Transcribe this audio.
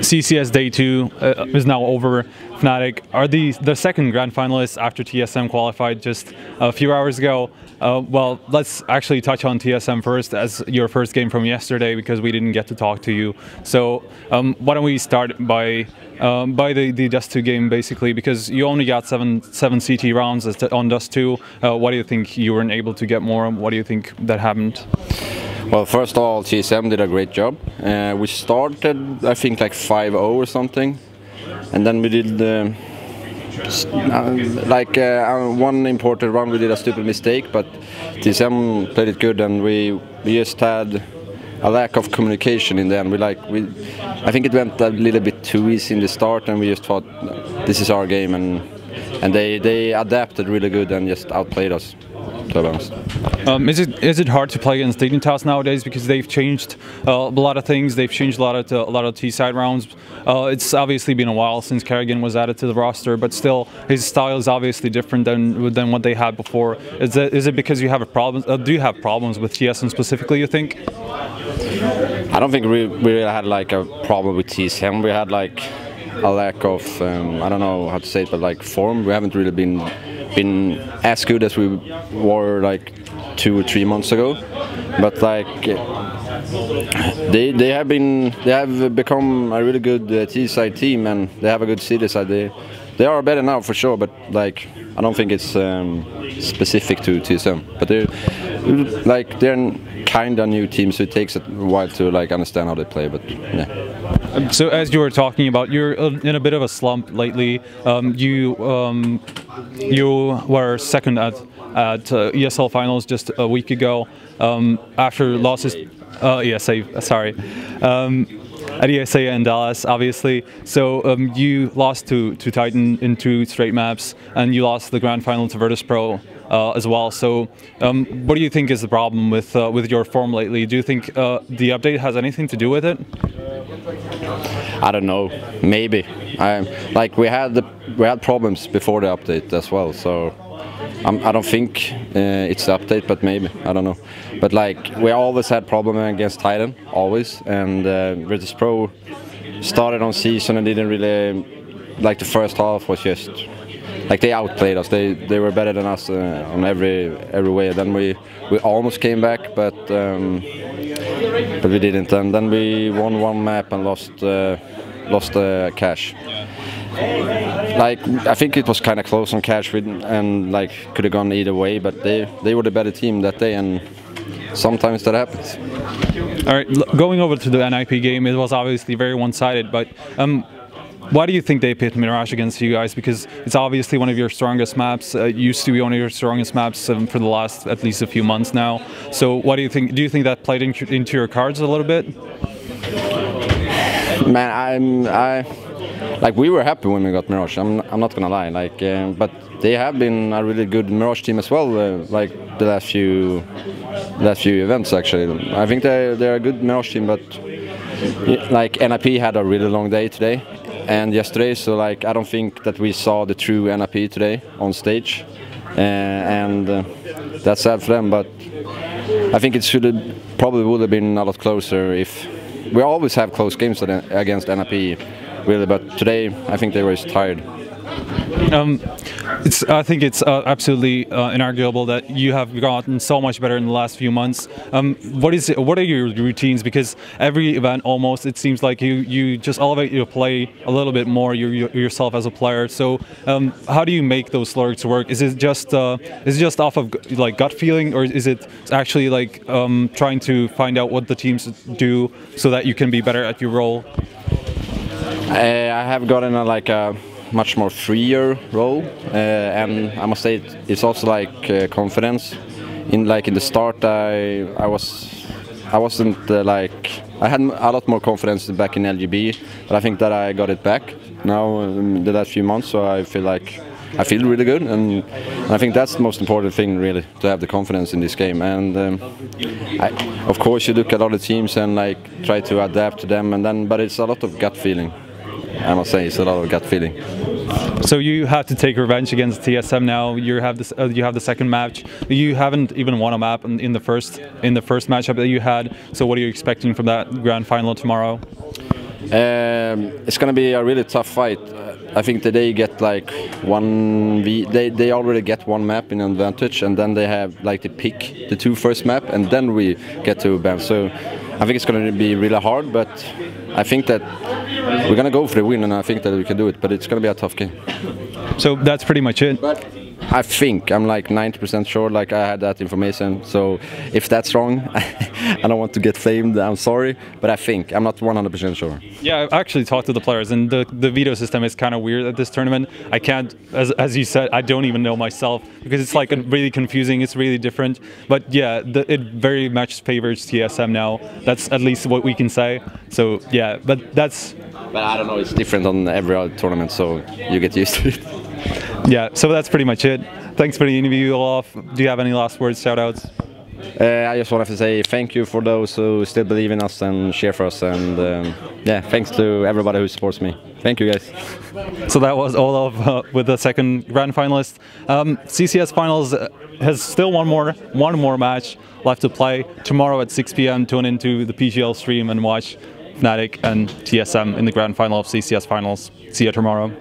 CCS Day 2 is now over. Fnatic are the second grand finalists after TSM qualified just a few hours ago. Well, let's actually touch on TSM first as your first game from yesterday because we didn't get to talk to you. So why don't we start by the Dust 2 game basically, because you only got seven CT rounds on Dust 2. Why do you think you weren't able to get more? What do you think that happened? Well, first of all, TSM did a great job. We started, I think, like 5-0 or something, and then we did one important round. We did a stupid mistake, but TSM played it good, and we just had a lack of communication in the end. I think it went a little bit too easy in the start, and we just thought this is our game, and they adapted really good and just outplayed us. Is it hard to play against Dignitas nowadays because they've changed a lot of things? They've changed a lot of T-side rounds. It's obviously been a while since Kerrigan was added to the roster, but still his style is obviously different than what they had before. Is it because you have a problem? Do you have problems with TSM specifically, you think? I don't think we really had like a problem with TSM. We had like a lack of I don't know how to say it, but like form. We haven't really been as good as we were like 2 or 3 months ago, but like they have become a really good T-side team, and they have a good city side. They are better now for sure, but like I don't think it's specific to TSM. But they're kind of new team, so it takes a while to like understand how they play. But yeah. So as you were talking about, you're in a bit of a slump lately. You were second at ESL finals just a week ago after losses. ESA, sorry. At ESA and Dallas, obviously. So you lost to Titan in 2 straight maps, and you lost the grand final to Virtus.pro as well. So what do you think is the problem with your form lately? Do you think the update has anything to do with it? I don't know. Maybe. We had problems before the update as well. So I don't think it's the update, but maybe, I don't know. But like we always had problems against Titan, always, and Virtus.pro started on season and didn't really, like the first half was just like they outplayed us. They were better than us on every way. Then we almost came back, but we didn't. And then we won 1 map and lost cash. Like I think it was kind of close on cash, and like could have gone either way. But they were the better team that day, and sometimes that happens. All right, going over to the NiP game, it was obviously very one-sided. But why do you think they picked Mirage against you guys? Because it's obviously one of your strongest maps. Used to be one of your strongest maps for the last at least a few months now. So what do you think? Do you think that played into your cards a little bit? Man, like we were happy when we got Mirage. I'm not gonna lie. Like, but they have been a really good Mirage team as well. Like the last few events actually. I think they're a good Mirage team, but like NiP had a really long day today and yesterday. So like I don't think that we saw the true NiP today on stage, and that's sad for them. But I think it probably would have been a lot closer if we always have close games against NiP. Really, but today I think they were just tired. I think it's absolutely inarguable that you have gotten so much better in the last few months. What are your routines? Because every event almost it seems like you just elevate your play a little bit more yourself as a player. So how do you make those lurks work? Is it just off of like gut feeling, or is it actually like trying to find out what the teams do so that you can be better at your role? I have gotten a much more freer role, and I must say it's also like confidence. In the start, I wasn't I had a lot more confidence back in LGB, but I think that I got it back now in the last few months. So I feel really good, and I think that's the most important thing really, to have the confidence in this game. And of course you look at other teams and like try to adapt to them, but it's a lot of gut feeling. I must say it's a lot of gut feeling. So you have to take revenge against TSM now. You have this. You have the second match. You haven't even won a map in the first matchup that you had. So what are you expecting from that grand final tomorrow? It's going to be a really tough fight. I think that they get like they already get one map in advantage, and then they have like they pick the 2 first map, and then we get to BAM. So I think it's going to be really hard, but I think that we're going to go for the win, and I think that we can do it. But it's going to be a tough game. So that's pretty much it. But I think I'm like 90% sure, like I had that information. So if that's wrong, I don't want to get flamed. I'm sorry, but I think I'm not 100% sure. Yeah, I actually talked to the players, and the veto system is kind of weird at this tournament. I can't, as you said, I don't even know myself because it's like really confusing. It's really different. But yeah, it very much favors TSM now. That's at least what we can say. So yeah, but that's. But I don't know. It's different on every other tournament, so you get used to it. Yeah, so that's pretty much it. Thanks for the interview, Olof. Do you have any last words, shout-outs? I just wanted to say thank you for those who still believe in us and cheer for us, and yeah, thanks to everybody who supports me. Thank you, guys. So that was Olof with the second grand finalist. CCS Finals has still one more match left to play. Tomorrow at 6 p.m. tune into the PGL stream and watch Fnatic and TSM in the grand final of CCS Finals. See you tomorrow.